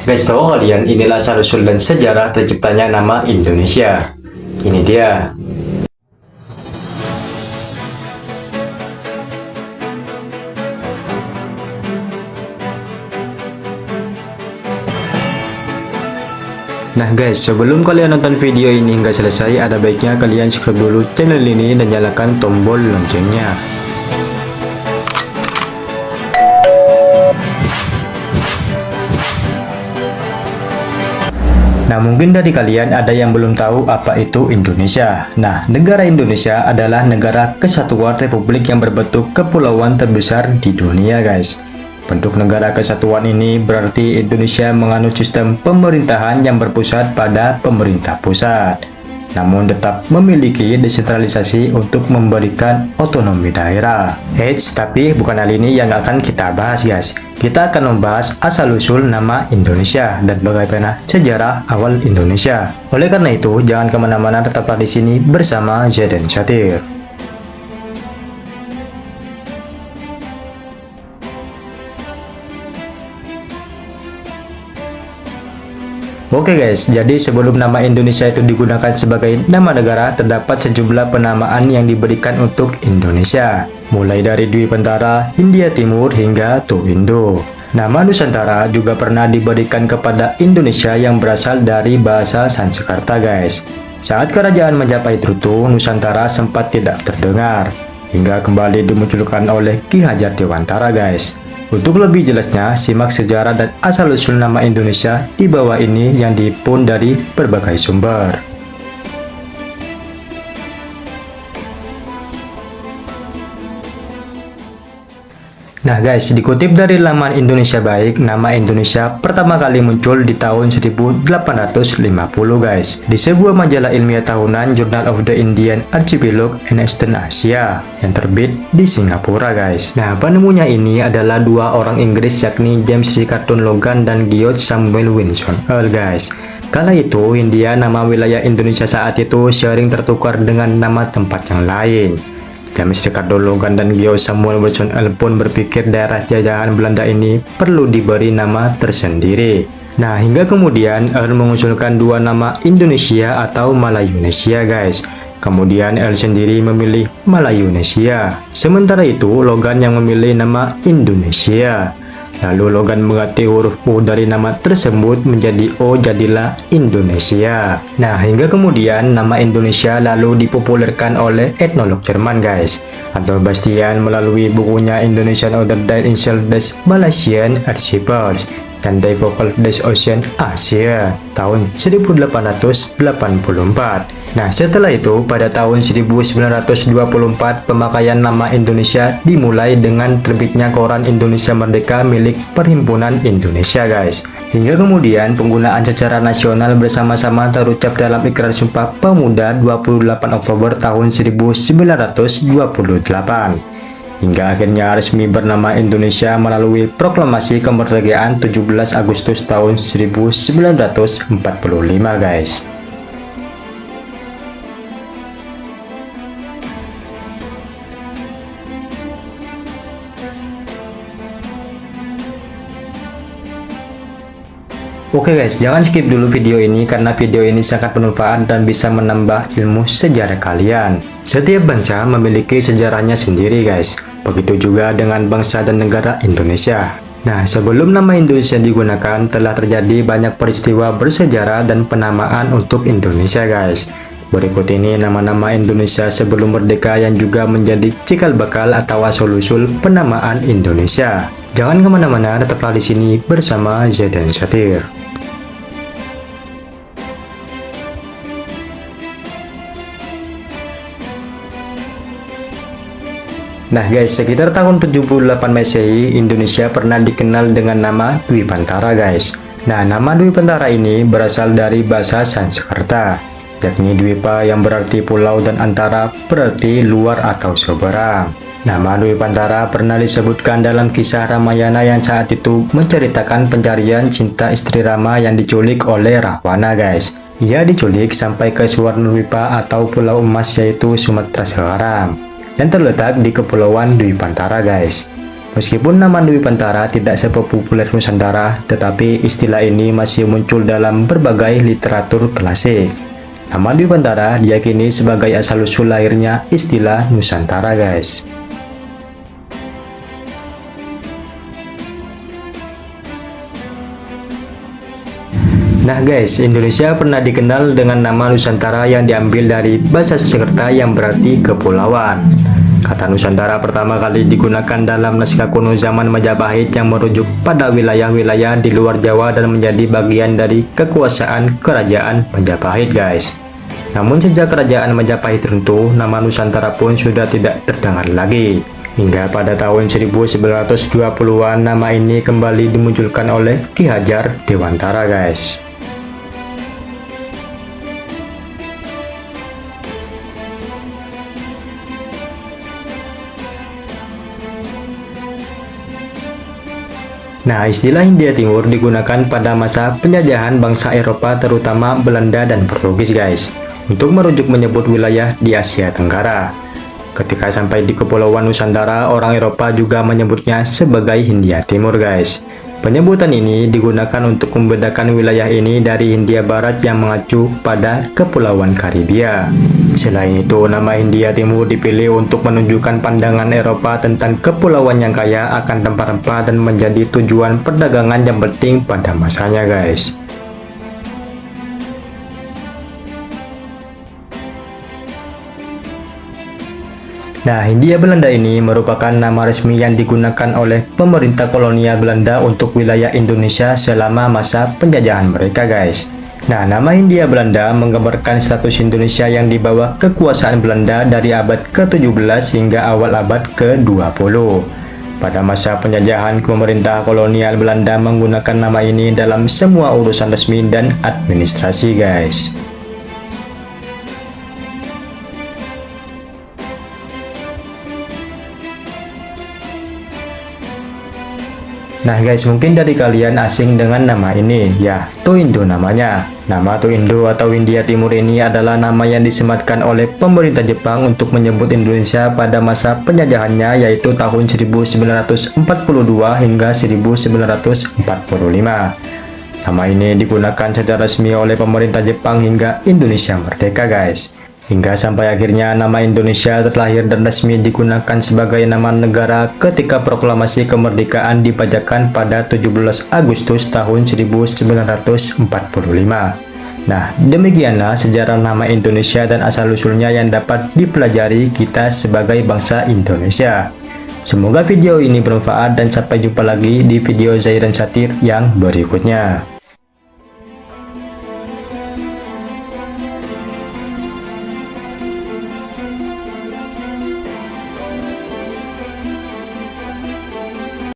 Guys, tahu kalian inilah asal-usul dan sejarah terciptanya nama Indonesia. Ini dia. Nah guys, sebelum kalian nonton video ini hingga selesai, ada baiknya kalian subscribe dulu channel ini dan nyalakan tombol loncengnya. Nah, mungkin dari kalian ada yang belum tahu apa itu Indonesia. Nah, negara Indonesia adalah negara kesatuan republik yang berbentuk kepulauan terbesar di dunia, guys. Bentuk negara kesatuan ini berarti Indonesia menganut sistem pemerintahan yang berpusat pada pemerintah pusat, namun tetap memiliki desentralisasi untuk memberikan otonomi daerah. Tapi bukan hal ini yang akan kita bahas, guys. Kita akan membahas asal-usul nama Indonesia dan bagaimana sejarah awal Indonesia. Oleh karena itu, jangan kemana-mana, tetaplah di sini bersama Zeden Satir. Oke guys, jadi sebelum nama Indonesia itu digunakan sebagai nama negara, terdapat sejumlah penamaan yang diberikan untuk Indonesia, mulai dari Dwi Pentara, Hindia Timur, hingga Tuindo. Nama Nusantara juga pernah diberikan kepada Indonesia yang berasal dari bahasa Sanskerta, guys. Saat kerajaan Majapahit runtuh, Nusantara sempat tidak terdengar, hingga kembali dimunculkan oleh Ki Hajar Dewantara, guys. Untuk lebih jelasnya, simak sejarah dan asal-usul nama Indonesia di bawah ini yang dihimpun dari berbagai sumber. Nah guys, dikutip dari laman Indonesia Baik, nama Indonesia pertama kali muncul di tahun 1850 guys, di sebuah majalah ilmiah tahunan Journal of the Indian Archipelago and Eastern Asia yang terbit di Singapura guys. Nah, penemunya ini adalah dua orang Inggris, yakni James Richardson Logan dan George Samuel Wilson Earl guys. Kala itu, Hindia, nama wilayah Indonesia saat itu, sering tertukar dengan nama tempat yang lain. James Richardson Logan dan George Samuel Wilson Earl pun berpikir daerah jajahan Belanda ini perlu diberi nama tersendiri. Nah, hingga kemudian Earl mengusulkan dua nama Indonesia atau Malayunesia guys. Kemudian Earl sendiri memilih Malayunesia. Sementara itu, Logan yang memilih nama Indonesia. Lalu Logan mengganti huruf U dari nama tersebut menjadi O, jadilah Indonesia. Nah, hingga kemudian nama Indonesia lalu dipopulerkan oleh etnolog Jerman guys, Anton Bastian, melalui bukunya Indonesian Order der Malaysian Archipels dan Die Vogel des Ocean Asia tahun 1884. Nah, setelah itu pada tahun 1924 pemakaian nama Indonesia dimulai dengan terbitnya koran Indonesia Merdeka milik Perhimpunan Indonesia guys. Hingga kemudian penggunaan secara nasional bersama-sama terucap dalam Ikrar Sumpah Pemuda 28 Oktober tahun 1928. Hingga akhirnya resmi bernama Indonesia melalui proklamasi kemerdekaan 17 Agustus tahun 1945 guys. Oke guys, jangan skip dulu video ini karena video ini sangat bermanfaat dan bisa menambah ilmu sejarah kalian. Setiap bangsa memiliki sejarahnya sendiri guys. Begitu juga dengan bangsa dan negara Indonesia. Nah, sebelum nama Indonesia digunakan, telah terjadi banyak peristiwa bersejarah dan penamaan untuk Indonesia guys. Berikut ini nama-nama Indonesia sebelum merdeka yang juga menjadi cikal bakal atau asal-usul penamaan Indonesia. Jangan kemana-mana, tetaplah di sini bersama Zeden Satir. Nah guys, sekitar tahun 78 Masehi, Indonesia pernah dikenal dengan nama Dwi Pentara guys. Nah, nama Dwi Pentara ini berasal dari bahasa Sanskerta, yakni Dwipa yang berarti pulau dan antara berarti luar atau seberang. Nama Dwi Pentara pernah disebutkan dalam kisah Ramayana yang saat itu menceritakan pencarian cinta istri Rama yang diculik oleh Rahwana guys. Ia diculik sampai ke Suwarnadwipa atau Pulau Emas, yaitu Sumatera sekarang, yang terletak di Kepulauan Dwi Pentara guys. Meskipun nama Dwipantara tidak sepopuler Nusantara, tetapi istilah ini masih muncul dalam berbagai literatur klasik. Nama Dwipantara diyakini sebagai asal-usul lahirnya istilah Nusantara, guys. Nah guys, Indonesia pernah dikenal dengan nama Nusantara yang diambil dari bahasa Sanskerta yang berarti kepulauan. Kata Nusantara pertama kali digunakan dalam naskah kuno zaman Majapahit yang merujuk pada wilayah-wilayah di luar Jawa dan menjadi bagian dari kekuasaan kerajaan Majapahit, guys. Namun sejak kerajaan Majapahit runtuh, nama Nusantara pun sudah tidak terdengar lagi. Hingga pada tahun 1920-an nama ini kembali dimunculkan oleh Ki Hajar Dewantara, guys. Nah, istilah Hindia Timur digunakan pada masa penjajahan bangsa Eropa terutama Belanda dan Portugis, guys, untuk merujuk menyebut wilayah di Asia Tenggara. Ketika sampai di Kepulauan Nusantara, orang Eropa juga menyebutnya sebagai Hindia Timur, guys. Penyebutan ini digunakan untuk membedakan wilayah ini dari Hindia Barat yang mengacu pada Kepulauan Karibia. Selain itu, nama Hindia Timur dipilih untuk menunjukkan pandangan Eropa tentang kepulauan yang kaya akan rempah-rempah dan menjadi tujuan perdagangan yang penting pada masanya, guys. Nah, Hindia Belanda ini merupakan nama resmi yang digunakan oleh pemerintah kolonial Belanda untuk wilayah Indonesia selama masa penjajahan mereka, guys. Nah, nama Hindia Belanda menggambarkan status Indonesia yang di bawah kekuasaan Belanda dari abad ke-17 hingga awal abad ke-20. Pada masa penjajahan, pemerintah kolonial Belanda menggunakan nama ini dalam semua urusan resmi dan administrasi, guys. Nah guys, mungkin dari kalian asing dengan nama ini, ya, Toindo namanya. Nama Toindo atau Hindia Timur ini adalah nama yang disematkan oleh pemerintah Jepang untuk menyebut Indonesia pada masa penjajahannya, yaitu tahun 1942 hingga 1945. Nama ini digunakan secara resmi oleh pemerintah Jepang hingga Indonesia merdeka, guys. Hingga sampai akhirnya nama Indonesia terlahir dan resmi digunakan sebagai nama negara ketika proklamasi kemerdekaan dibacakan pada 17 Agustus tahun 1945. Nah, demikianlah sejarah nama Indonesia dan asal-usulnya yang dapat dipelajari kita sebagai bangsa Indonesia. Semoga video ini bermanfaat dan sampai jumpa lagi di video Zairan Satir yang berikutnya.